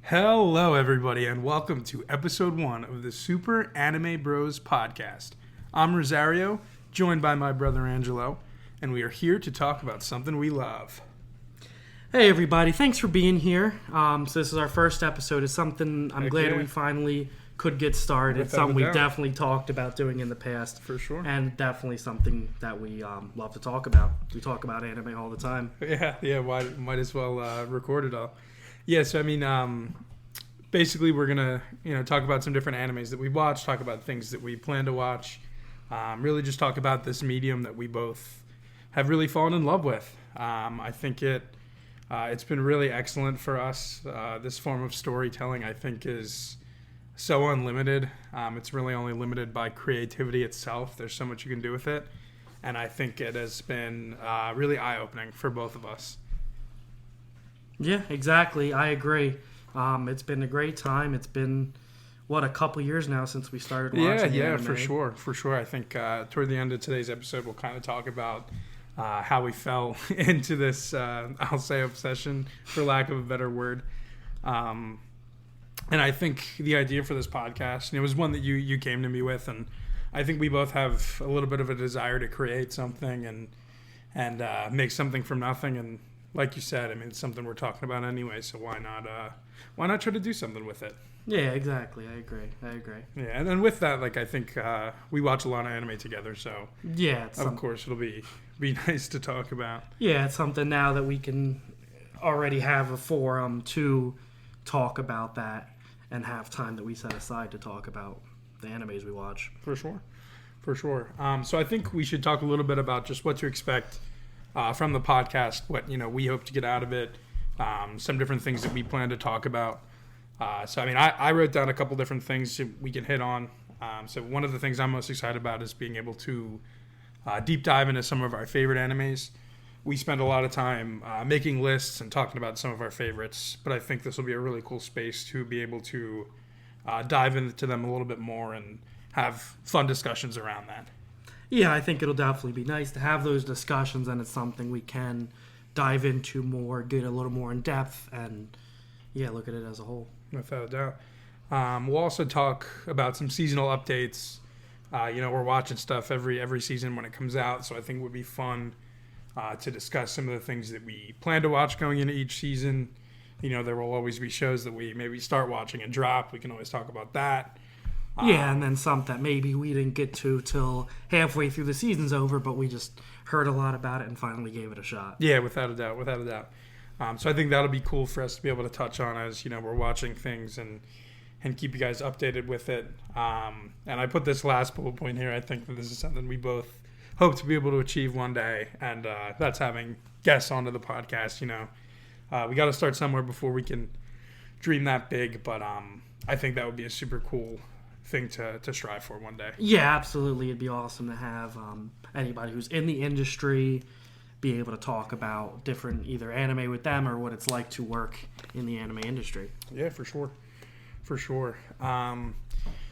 Hello, everybody, and welcome to episode 1 of the Super Anime Bros podcast. I'm Rosario, joined by my brother Angelo, and we are here to talk about something we love. Hey, everybody, thanks for being here. So this is our first episode. It's something I'm glad we finally could get started. It's something we've definitely talked about doing in the past. For sure. And definitely something that we love to talk about. We talk about anime all the time. Yeah, might as well record it all. Yeah, so I mean, basically we're going to, talk about some different animes that we watch, talk about things that we plan to watch, really just talk about this medium that we both have really fallen in love with. I think it's been really excellent for us. This form of storytelling, I think, is so unlimited. It's really only limited by creativity itself. There's so much you can do with it. And I think it has been really eye-opening for both of us. Yeah, exactly. I agree. It's been a great time. It's been, a couple years now since we started watching Yeah, anime. for sure. I think toward the end of today's episode, we'll kind of talk about how we fell into this, I'll say, obsession, for lack of a better word. And I think the idea for this podcast, it was one that you came to me with, and I think we both have a little bit of a desire to create something and make something from nothing. And like you said, I mean, it's something we're talking about anyway, so why not try to do something with it? Yeah, exactly. I agree. Yeah, and then with that, I think we watch a lot of anime together, so yeah, of course it'll be nice to talk about. Yeah, it's something now that we can already have a forum to talk about that and have time that we set aside to talk about the animes we watch. For sure. So I think we should talk a little bit about just what to expect from the podcast, what we hope to get out of it, some different things that we plan to talk about. So I mean, I wrote down a couple different things that we can hit on. So one of the things I'm most excited about is being able to deep dive into some of our favorite animes. We spend a lot of time making lists and talking about some of our favorites, but I think this will be a really cool space to be able to dive into them a little bit more and have fun discussions around that. Yeah, I think it'll definitely be nice to have those discussions, and it's something we can dive into more, get a little more in depth, and look at it as a whole. Without a doubt. We'll also talk about some seasonal updates. We're watching stuff every season when it comes out, so I think it would be fun to discuss some of the things that we plan to watch going into each season. There will always be shows that we maybe start watching and drop. We can always talk about that. And then some that maybe we didn't get to till halfway through the season's over, but we just heard a lot about it and finally gave it a shot. Yeah, without a doubt. So I think that'll be cool for us to be able to touch on as, we're watching things and keep you guys updated with it. And I put this last bullet point here. I think that this is something we both hope to be able to achieve one day, and that's having guests onto the podcast. We got to start somewhere before we can dream that big, but I think that would be a super cool thing to strive for one day. Yeah, absolutely. It'd be awesome to have anybody who's in the industry be able to talk about different either anime with them or what it's like to work in the anime industry. Yeah, for sure.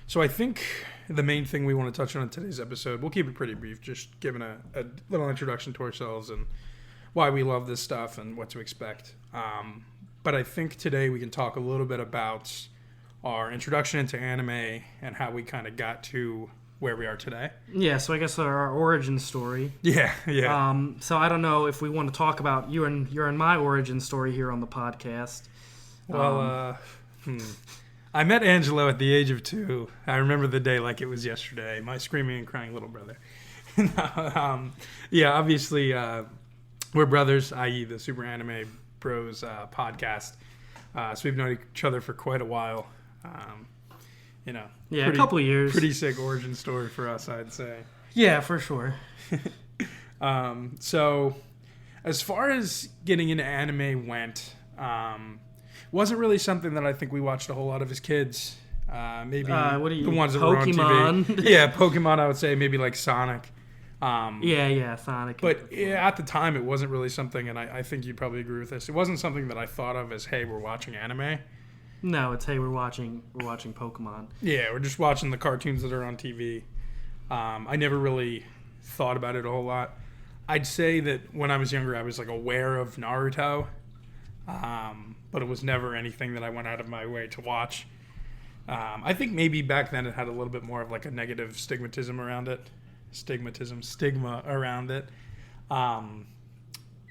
So I think the main thing we want to touch on in today's episode, we'll keep it pretty brief, just giving a little introduction to ourselves and why we love this stuff and what to expect. But I think today we can talk a little bit about our introduction into anime and how we kind of got to where we are today. Yeah, so I guess our origin story. Yeah. So I don't know if we want to talk about your and my origin story here on the podcast. Well, I met Angelo at the age of 2. I remember the day like it was yesterday. My screaming and crying little brother. Obviously, we're brothers, i.e. the Super Anime Bros podcast. So we've known each other for quite a while. A couple of years. Pretty sick origin story for us, I'd say. Yeah, for sure. So as far as getting into anime went, wasn't really something that I think we watched a whole lot of as kids. Maybe the ones that were on TV. Pokemon. Yeah, Pokemon, I would say. Maybe like Sonic. Yeah, Sonic. But at the time, it wasn't really something, and I think you'd probably agree with this. It wasn't something that I thought of as, hey, we're watching anime. No, it's, hey, we're watching Pokemon. Yeah, we're just watching the cartoons that are on TV. I never really thought about it a whole lot. I'd say that when I was younger, I was like aware of Naruto, but it was never anything that I went out of my way to watch. I think maybe back then it had a little bit more of like a negative stigma around it.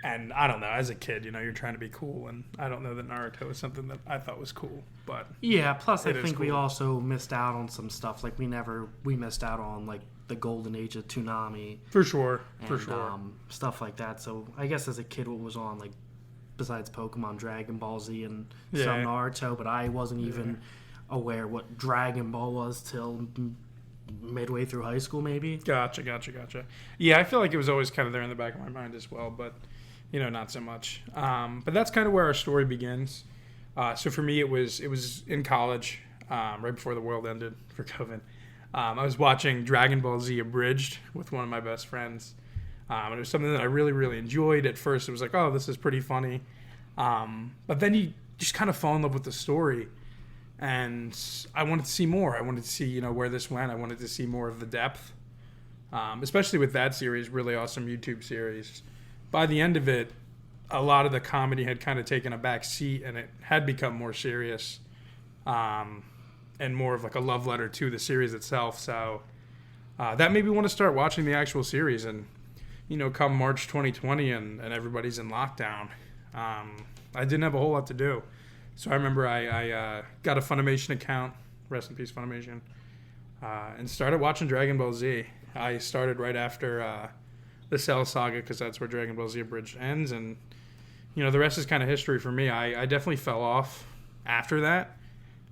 And I don't know, as a kid, you're trying to be cool, and I don't know that Naruto was something that I thought was cool, but yeah, plus I think cool. we also missed out on some stuff, like we missed out on like the golden age of Toonami. For sure. Stuff like that. So I guess as a kid, what was on, like, besides Pokemon, Dragon Ball Z and some Naruto, but I wasn't even aware what Dragon Ball was till midway through high school, maybe. Gotcha. Yeah, I feel like it was always kind of there in the back of my mind as well, but not so much. But that's kind of where our story begins. So for me, it was in college, right before the world ended for COVID. I was watching Dragon Ball Z Abridged with one of my best friends. And it was something that I really, really enjoyed. At first, it was like, oh, this is pretty funny. But then you just kind of fall in love with the story. And I wanted to see more. I wanted to see, where this went. I wanted to see more of the depth. Especially with that series, really awesome YouTube series. By the end of it, a lot of the comedy had kind of taken a back seat, and it had become more serious. And more of like a love letter to the series itself. So that made me want to start watching the actual series. And, come March 2020 and everybody's in lockdown, I didn't have a whole lot to do. So I remember I got a Funimation account, rest in peace Funimation, and started watching Dragon Ball Z. I started right after the Cell Saga, because that's where Dragon Ball Z Abridged ends. And, the rest is kind of history for me. I definitely fell off after that.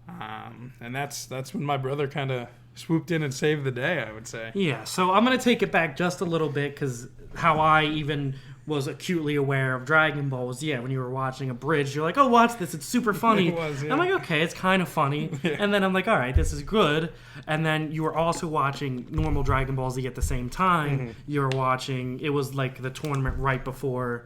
And that's when my brother kind of swooped in and saved the day, I would say. Yeah, so I'm going to take it back just a little bit, because how I even was acutely aware of Dragon Ball was, when you were watching Abridged, you're like, oh, watch this, it's super funny. It was, yeah. I'm like, okay, it's kind of funny. Yeah. And then I'm like, all right, this is good. And then you were also watching normal Dragon Ball Z at the same time. Mm-hmm. You were watching, it was like the tournament right before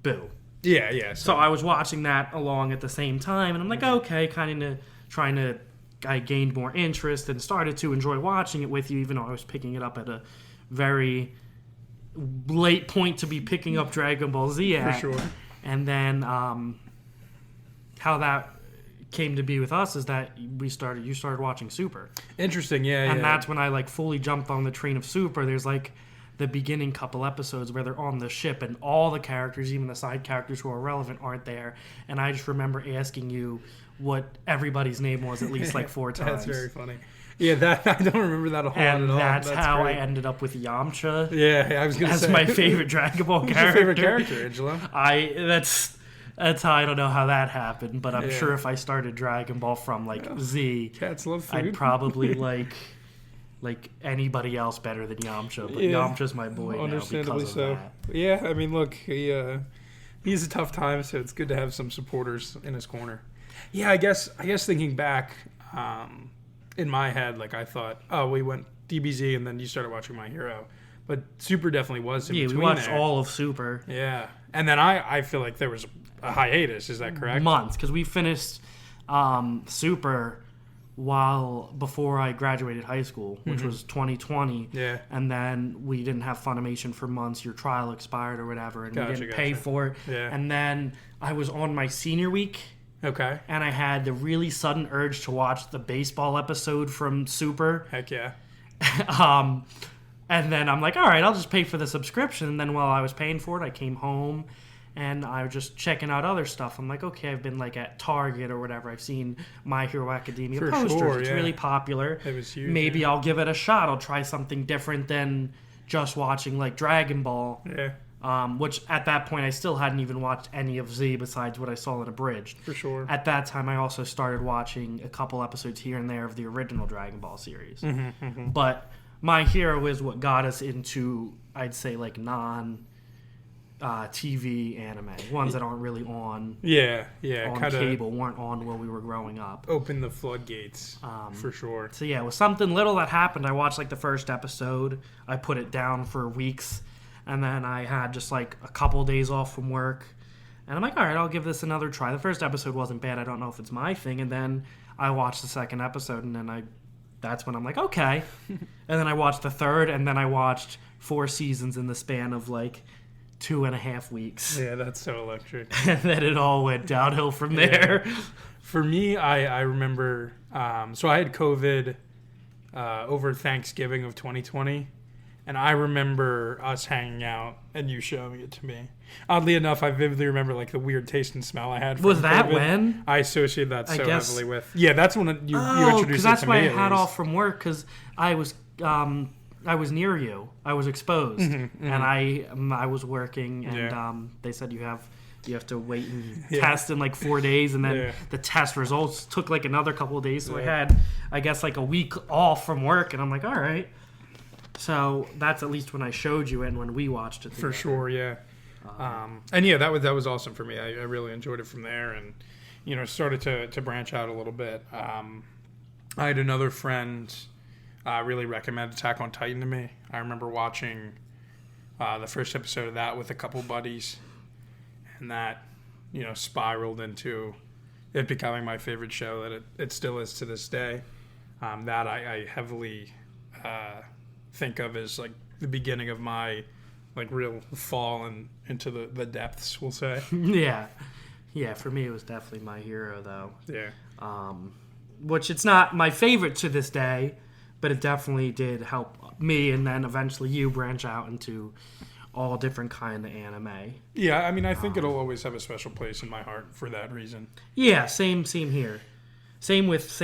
Boo. Yeah. So I was watching that along at the same time, and I'm like, okay, kind of trying to, I gained more interest and started to enjoy watching it with you, even though I was picking it up at a very late point to be picking up Dragon Ball Z at. For sure. And then how that came to be with us is that you started watching Super. Interesting, yeah. And that's when I like fully jumped on the train of Super. There's like the beginning couple episodes where they're on the ship and all the characters, even the side characters who are relevant, aren't there. And I just remember asking you what everybody's name was at least like 4 times. That's very funny. Yeah, that I don't remember that a whole lot at all. And that's how great. I ended up with Yamcha. Yeah, I was going to say. As my favorite Dragon Ball character. Who's your favorite character, Angelo? That's how I don't know how that happened, but I'm sure if I started Dragon Ball from like Z, cats love food. I'd probably like anybody else better than Yamcha, but Yamcha's my boy now understandably because of that. Yeah, I mean, look, he's a tough time, so it's good to have some supporters in his corner. Yeah, I guess thinking back, in my head, like I thought, oh, we went DBZ and then you started watching My Hero, but Super definitely was in between. We watched there. all of Super. Yeah, and then I feel like there was a hiatus. Is that correct? Months, because we finished Super before I graduated high school, which was 2020. Yeah. And then we didn't have Funimation for months. Your trial expired or whatever, and we didn't pay for it. Yeah. And then I was on my senior week. Okay. And I had the really sudden urge to watch the baseball episode from Super. Heck yeah. And then I'm like, all right, I'll just pay for the subscription. And then while I was paying for it, I came home and I was just checking out other stuff. I'm like, okay, I've been like at Target or whatever. I've seen My Hero Academia For posters. sure, It's yeah. really popular. It was huge. Maybe I'll give it a shot. I'll try something different than just watching like Dragon Ball. Yeah. Which at that point I still hadn't even watched any of Z besides what I saw in Abridged. For sure. At that time I also started watching a couple episodes here and there of the original Dragon Ball series. But My Hero is what got us into, I'd say, like TV anime, ones that aren't really on Yeah, on kind of cable, weren't on when we were growing up. open the floodgates for sure. So yeah, it was something little that happened. I watched like the first episode. I put it down for weeks, and then I had just like a couple days off from work, and I'm like, all right, I'll give this another try. The first episode wasn't bad. I don't know if it's my thing, and then I watched the second episode, and then that's when I'm like, okay, and then I watched the third, and then I watched 4 seasons in the span of like 2.5 weeks. Yeah, that's so electric. And then it all went downhill from there. For me, I remember, so I had COVID over Thanksgiving of 2020, and I remember us hanging out and you showing it to me. Oddly enough, I vividly remember like the weird taste and smell I had from Was that COVID. when? I associate that so guess- heavily with. Yeah, that's when you Oh, introduced because it that's to why me. I had at least. off from work, because I was near you. I was exposed, and I was working, and they said you have to wait and test in like 4 days, and then the test results took like another couple of days. So I had, I guess, like a week off from work, and I'm like, all right. So that's at least when I showed you and when we watched it together. For sure, yeah. And yeah, that was awesome for me. I really enjoyed it from there, and started to branch out a little bit. I had another friend really recommend Attack on Titan to me. I remember watching the first episode of that with a couple buddies, and that spiraled into it becoming my favorite show that it still is to this day. That I heavily think of as like the beginning of my like real fall into the depths, we'll say. Yeah, for me it was definitely my hero though. Yeah. Which it's not my favorite to this day, but it definitely did help me, and then eventually you branch out into all different kind of anime. Yeah, I mean, I think it'll always have a special place in my heart for that reason. Yeah, same here. Same with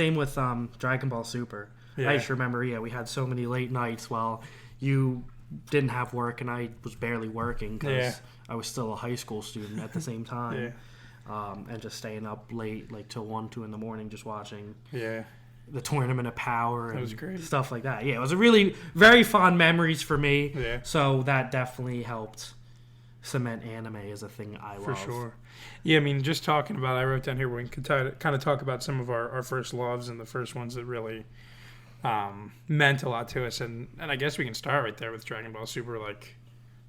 Dragon Ball Super. Yeah. I just remember, we had so many late nights while you didn't have work and I was barely working because I was still a high school student at the same time. And just staying up late, like till 1, 2 in the morning, just watching the Tournament of Power and That was great. stuff like that. Yeah, it was a really very fond memories for me. Yeah. So that definitely helped cement anime as a thing I love. For sure. Yeah, I mean, just talking about, I wrote down here, we can kind of talk about some of our first loves and the first ones that really meant a lot to us. And I guess we can start right there with Dragon Ball Super. Like,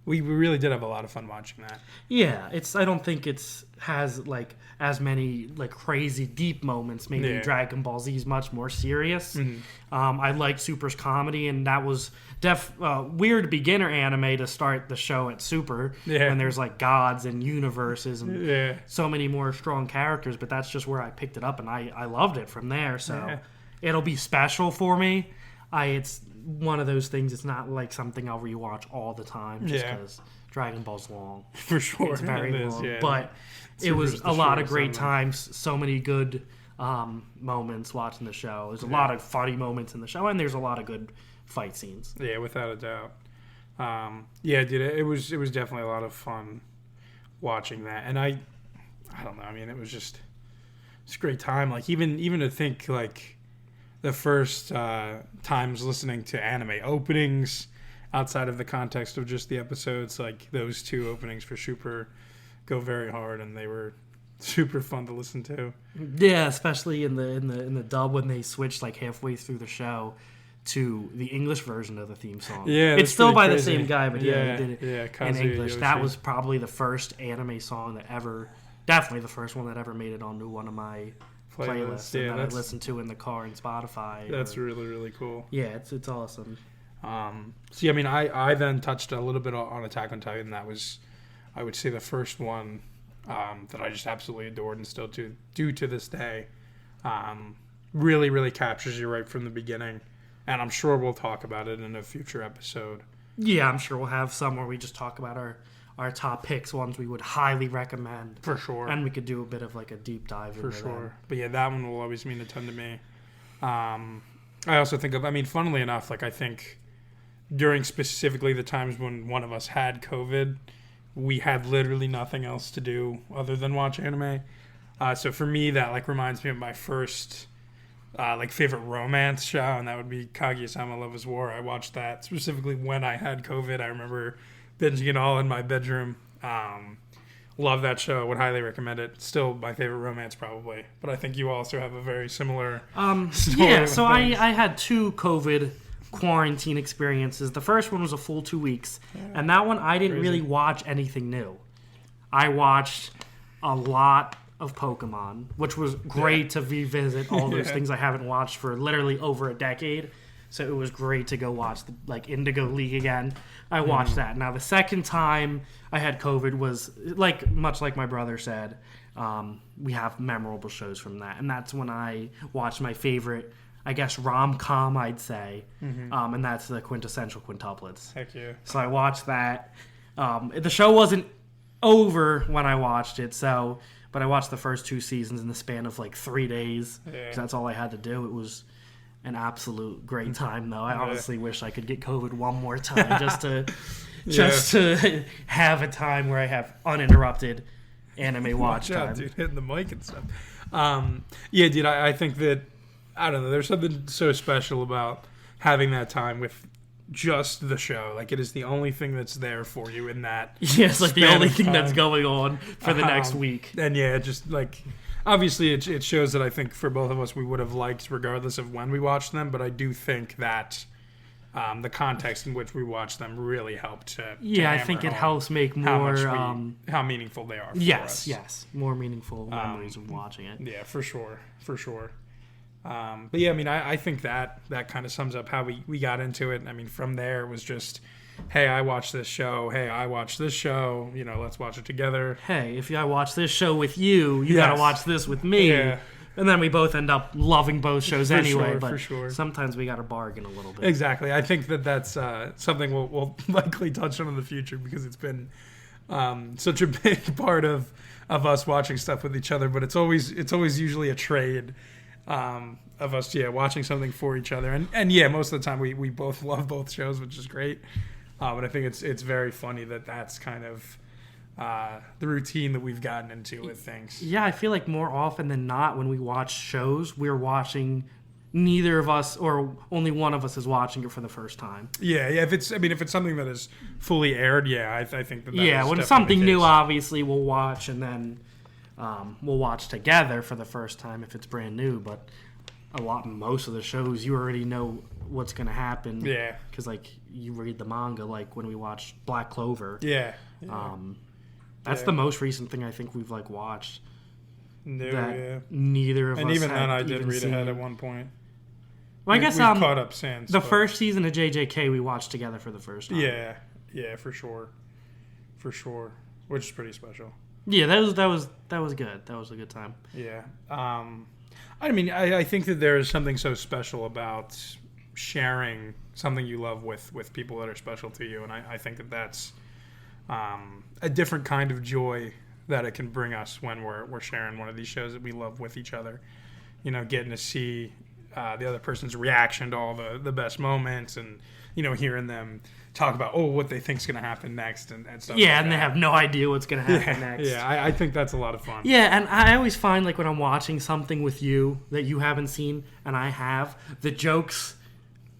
we really did have a lot of fun watching that. Yeah, I don't think it's has like as many like crazy deep moments. Maybe Dragon Ball Z is much more serious. I liked Super's comedy, and that was weird beginner anime to start the show at Super when there's like gods and universes and so many more strong characters. But that's just where I picked it up, and I loved it from there. So it'll be special for me. It's one of those things. It's not like something I'll rewatch all the time just because Dragon Ball's long. For sure. It's very long. Yeah. But it was a lot of great times, so many good moments watching the show. There's a lot of funny moments in the show, and there's a lot of good fight scenes. Yeah, without a doubt. Dude, it was definitely a lot of fun watching that. And I don't know, I mean, it's a great time. Like, even to think, like, the first times listening to anime openings outside of the context of just the episodes, like those 2 openings for Super go very hard, and they were super fun to listen to. Yeah, especially in the dub when they switched like halfway through the show to the English version of the theme song. Yeah, it's still by crazy. the same guy, but he did it in Kazuya English. Yoshi. That was probably the first anime song definitely the first one that ever made it onto one of my playlists that I listen to in the car and Spotify. That's really, really cool. Yeah, it's awesome. See, I mean, I then touched a little bit on Attack on Titan. That was, I would say, the first one that I just absolutely adored and still do to this day. Really, really captures you right from the beginning. And I'm sure we'll talk about it in a future episode. Yeah, I'm sure we'll have some where we just talk about our top picks, ones we would highly recommend. For sure. And we could do a bit of like a deep dive For into sure. them. But yeah, that one will always mean a ton to me. I also think funnily enough, like I think during specifically the times when one of us had COVID, we had literally nothing else to do other than watch anime. So for me, that like reminds me of my first like favorite romance show, and that would be Kaguya-sama Love is War. I watched that specifically when I had COVID. I remember binging it all in my bedroom. Love that show. Would highly recommend it. Still my favorite romance, probably. But I think you also have a very similar story. Yeah, so I had 2 COVID quarantine experiences. The first one was a full 2 weeks. And that one, I didn't really watch anything new. I watched a lot of Pokemon, which was great to revisit all those things I haven't watched for literally over a decade. So it was great to go watch the Indigo League again. I watched that. Now the second time I had COVID was much like my brother said. We have memorable shows from that, and that's when I watched my favorite, I guess, rom-com, I'd say, and that's the Quintessential Quintuplets. Heck yeah! So I watched that. The show wasn't over when I watched it, but I watched the first 2 seasons in the span of 3 days. Yeah. That's all I had to do. It was an absolute great time, though. I honestly wish I could get COVID one more time just to have a time where I have uninterrupted anime watch time. Dude, hitting the mic and stuff. Yeah, dude, I think that, I don't know, there's something so special about having that time with just the show. It is the only thing that's there for you in that. Yeah, it's the only thing that's going on for the next week. And yeah, just obviously it shows that I think for both of us we would have liked regardless of when we watched them, but I do think that the context in which we watched them really helped to I think it helps make more how meaningful they are for us. Yes, more meaningful memories of watching it. Yeah, for sure. But yeah, I mean, I think that kind of sums up how we got into it. I mean, from there it was just, hey, I watched this show. Hey, I watched this show. Let's watch it together. Hey, if I watch this show with you, you gotta watch this with me. Yeah. And then we both end up loving both shows anyway. But sometimes we gotta bargain a little bit. Exactly. I think that's something we'll likely touch on in the future because it's been such a big part of us watching stuff with each other. But it's always usually a trade. Of us, watching something for each other, and most of the time we both love both shows, which is great. But I think it's very funny that's kind of the routine that we've gotten into with things. Yeah, I feel like more often than not, when we watch shows, we're watching neither of us or only one of us is watching it for the first time. Yeah. If it's something that is fully aired, I think that. Yeah, when it's something new, obviously we'll watch and then. We'll watch together for the first time if it's brand new, but most of the shows you already know what's going to happen. Yeah. Because you read the manga, when we watched Black Clover. Yeah. That's the most recent thing I think we've watched. No, neither of us. And even then, I did read ahead at one point. Well, I guess we've caught up since. The first season of JJK we watched together for the first time. Yeah, for sure, which is pretty special. Yeah, that was good. That was a good time. Yeah. I mean, I think that there is something so special about sharing something you love with people that are special to you, and I think that's a different kind of joy that it can bring us when we're sharing one of these shows that we love with each other. Getting to see the other person's reaction to all the best moments, and hearing them talk about what they think's going to happen next and stuff. Yeah, and they have no idea what's going to happen next. Yeah, I think that's a lot of fun. Yeah, and I always find when I'm watching something with you that you haven't seen and I have, the jokes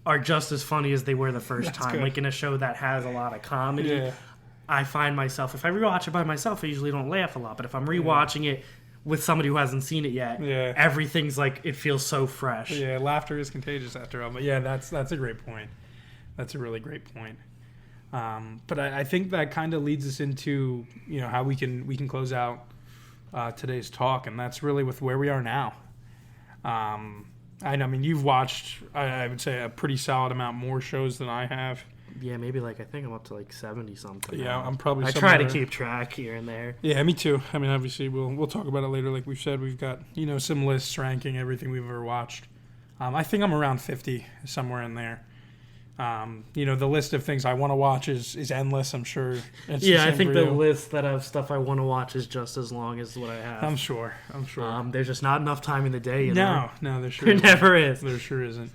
are just as funny as they were the first time. Good. In a show that has a lot of comedy, I find myself, if I rewatch it by myself, I usually don't laugh a lot. But if I'm rewatching it with somebody who hasn't seen it yet, everything's it feels so fresh. Yeah, laughter is contagious after all. But yeah, that's a great point. That's a really great point. But I think that kind of leads us into how we can close out today's talk, and that's really with where we are now. I mean, you've watched, I would say, a pretty solid amount more shows than I have. Yeah, maybe I think I'm up to 70 something. Yeah, I'm probably. I try to keep track here and there. Yeah, me too. I mean, obviously, we'll talk about it later. Like we've said, we've got some lists ranking everything we've ever watched. I think I'm around 50, somewhere in there. The list of things I want to watch is endless. I'm sure. I think the list that of stuff I want to watch is just as long as what I have. I'm sure. There's just not enough time in the day. No, there sure isn't. Never is. There sure isn't.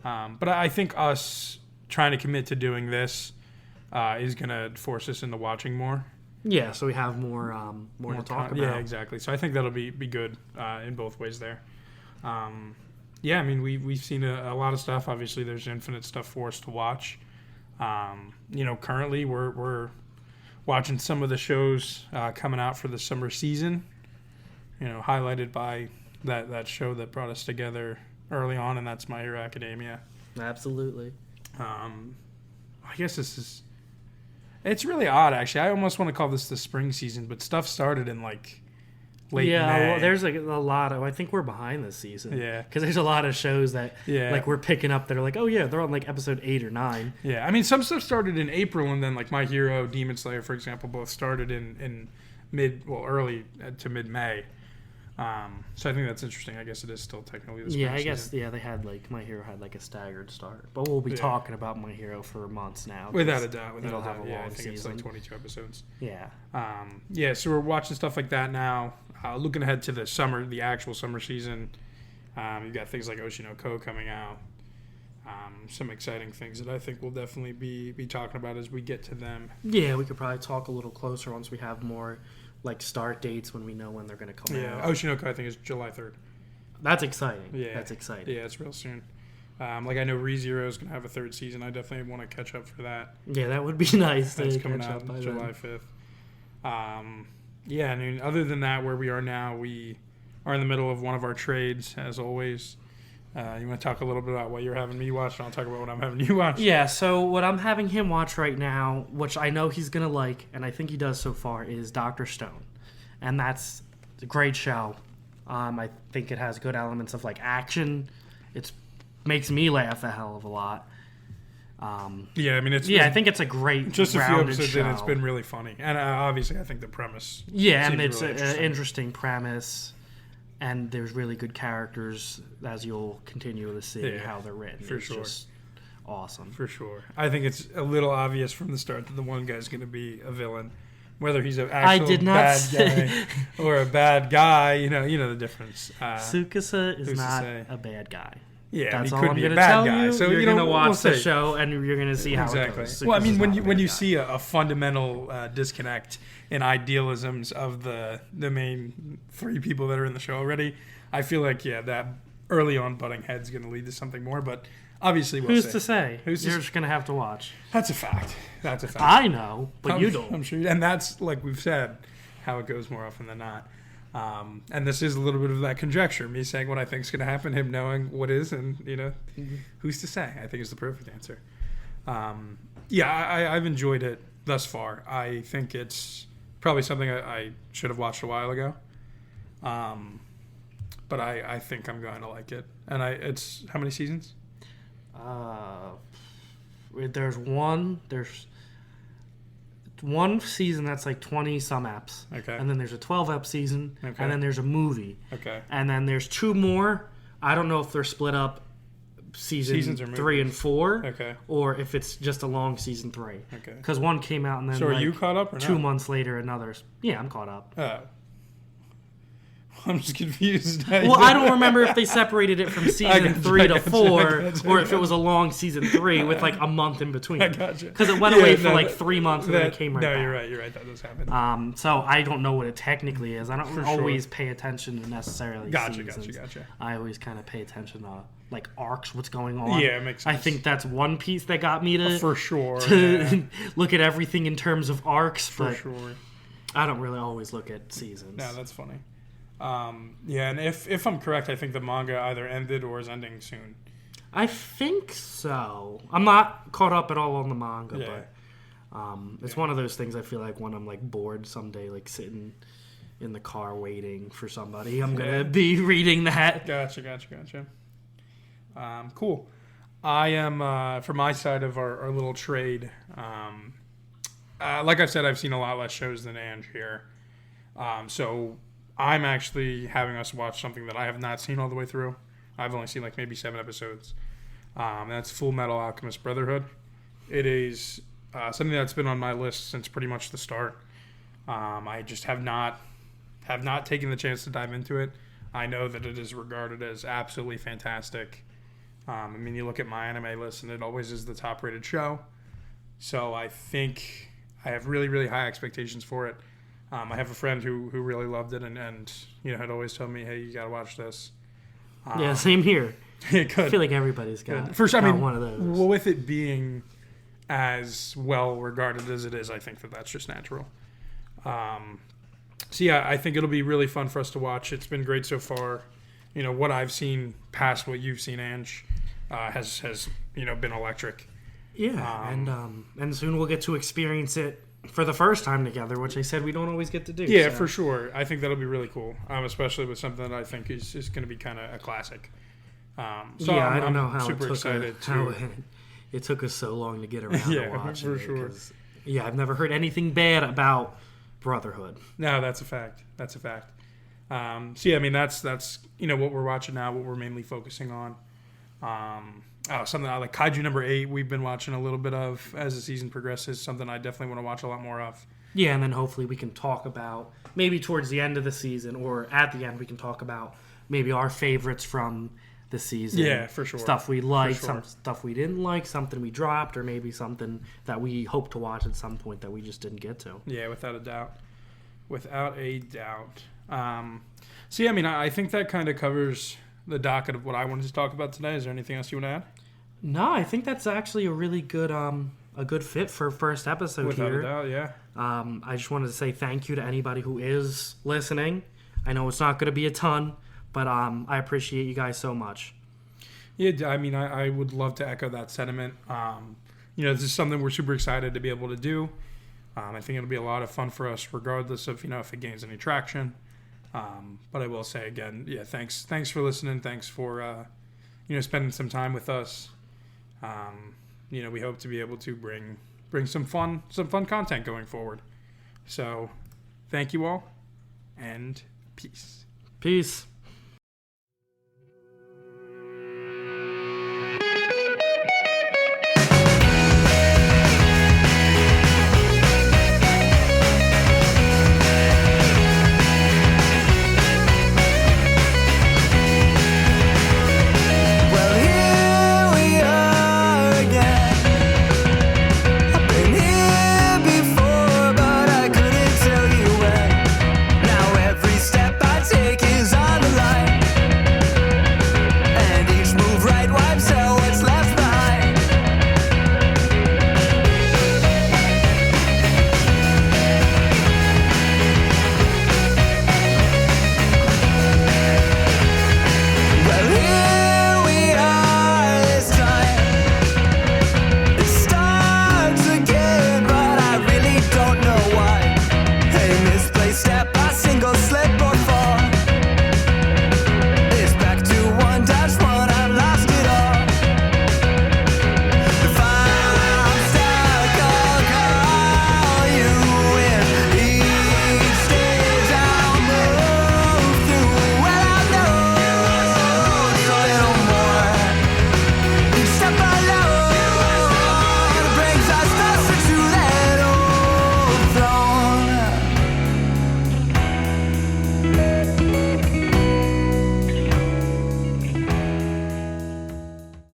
But I think us trying to commit to doing this is going to force us into watching more. Yeah, so we have more to talk about. Yeah, exactly. So I think that'll be good in both ways there. Yeah, I mean, we've seen a lot of stuff. Obviously, there's infinite stuff for us to watch. Currently we're watching some of the shows coming out for the summer season. Highlighted by that show that brought us together early on, and that's My Hero Academia. Absolutely. I guess it's really odd, actually. I almost want to call this the spring season, but stuff started in like late May. Well, there's like a lot of. I think we're behind this season. Yeah, because there's a lot of shows that like we're picking up that are like, oh yeah, they're on like episode 8 or 9. Yeah, I mean some stuff started in April, and then like My Hero, Demon Slayer, for example, both started in early to mid May. So I think that's interesting. I guess it is still technically the spring season. Guess they had like My Hero had like a staggered start, but we'll be talking about My Hero for months now. Without a doubt, it'll have a long I think season. It's like 22 episodes. Yeah. So we're watching stuff like that now. Looking ahead to the actual summer season. You've got things like Oshinoko coming out. Some exciting things that I think we'll definitely be talking about as we get to them. Yeah, we could probably talk a little closer once we have more like start dates when we know when they're going to come out. Yeah, Oshinoko I think is July 3rd. That's exciting. Yeah, that's exciting. Yeah, it's real soon. Like I know ReZero is going to have a third season. I definitely want to catch up for that. Yeah, that would be nice. That's coming out July 5th. Yeah, I mean, other than that, where we are now, we are in the middle of one of our trades, as always. You want to talk a little bit about what you're having me watch, and I'll talk about what I'm having you watch? Yeah, so what I'm having him watch right now, which I know he's going to like, and I think he does so far, is Dr. Stone. And that's a great show. I think it has good elements of, like, action. It makes me laugh a hell of a lot. I mean, I think it's a great just a few episodes show. in, it's been really funny, and obviously, I think the premise. Yeah, and it's really an interesting premise, and there's really good characters as you'll continue to see how they're written. For sure, just awesome. For sure, I think it's a little obvious from the start that the one guy's going to be a villain, whether he's an actual bad guy or a bad guy. You know the difference. Tsukasa is not a bad guy. Yeah, that's he all could I'm be going a to bad tell guy. you. So you're going to watch the we'll show, and you're going to see how it goes. Well, I mean, when you see a fundamental disconnect in idealisms of the main three people that are in the show already, I feel like that early on butting head's going to lead to something more. But obviously, we'll Who's see. to say? You're just going to have to watch. That's a fact. I know, but you don't. I'm sure, and that's like we've said, how it goes more often than not. And this is a little bit of that conjecture, me saying what I think is going to happen, him knowing what is, and who's to say? I think is the perfect answer. I've enjoyed it thus far. I think it's probably something I should have watched a while ago, but I think I'm going to like it. And it's how many seasons? There's one season that's like 20 some eps. Okay. And then there's a 12 ep season. Okay. And then there's a movie. Okay. And then there's 2 more. I don't know if they're split up seasons 3 and 4. Okay. Or if it's just a long season 3. Okay. Because one came out and then so are you caught up or 2 not? months later another. Yeah, I'm caught up. Oh. I'm just confused. Well, I don't remember if they separated it from season 3 to 4 or if it was a long season 3 with like a month in between. I gotcha. Because it went away for like 3 months and then it came right back. No, you're right. That does happen. So I don't know what it technically is. I don't always pay attention to necessarily Gotcha. I always kind of pay attention to like arcs, what's going on. Yeah, it makes sense. I think that's one piece that got me to for sure look at everything in terms of arcs. For sure. I don't really always look at seasons. No, that's funny. And if I'm correct, I think the manga either ended or is ending soon. I think so. I'm not caught up at all on the manga, but it's one of those things I feel like when I'm like bored someday, like sitting in the car waiting for somebody, I'm going to be reading that. Gotcha. Cool. I am, for my side of our little trade, like I said, I've seen a lot less shows than Ange here. So I'm actually having us watch something that I have not seen all the way through. I've only seen like maybe 7 episodes. That's Full Metal Alchemist Brotherhood. It is something that's been on my list since pretty much the start. I just have not taken the chance to dive into it. I know that it is regarded as absolutely fantastic. I mean, you look at my anime list, and it always is the top-rated show. So I think I have really, really high expectations for it. I have a friend who really loved it and had always told me, hey, you got to watch this. Same here. It could. I feel like everybody's got one of those. Well, with it being as well regarded as it is, I think that's just natural. So yeah, I think it'll be really fun for us to watch. It's been great so far. What I've seen past what you've seen, Ange, has been electric. Yeah, and soon we'll get to experience it for the first time together, which I said we don't always get to do. Yeah, so. for sure. I think that'll be really cool, especially with something that I think is going to be kind of a classic. So yeah, I don't know how super excited it took us so long to get around to watching for sure. Yeah, I've never heard anything bad about Brotherhood. No, that's a fact. That's a fact. So yeah, I mean that's what we're watching now, what we're mainly focusing on. Something like Kaiju number 8 we've been watching a little bit of as the season progresses, something I definitely want to watch a lot more of. Yeah, and then hopefully we can talk about, maybe towards the end of the season or at the end, we can talk about maybe our favorites from the season. Yeah, for sure. Stuff we liked, some stuff we didn't like, something we dropped, or maybe something that we hope to watch at some point that we just didn't get to. Yeah, without a doubt. Without a doubt. So yeah, I mean, I think that kind of covers the docket of what I wanted to talk about today. Is there anything else you want to add? No, I think that's actually a really good fit for first episode Without here. a doubt, yeah. I just wanted to say thank you to anybody who is listening. I know it's not going to be a ton, but I appreciate you guys so much. Yeah, I mean, I would love to echo that sentiment. This is something we're super excited to be able to do. I think it'll be a lot of fun for us, regardless of if it gains any traction. But I will say again, yeah, thanks for listening. Thanks for spending some time with us. We hope to be able to bring some fun content going forward. So, thank you all, and peace. Peace.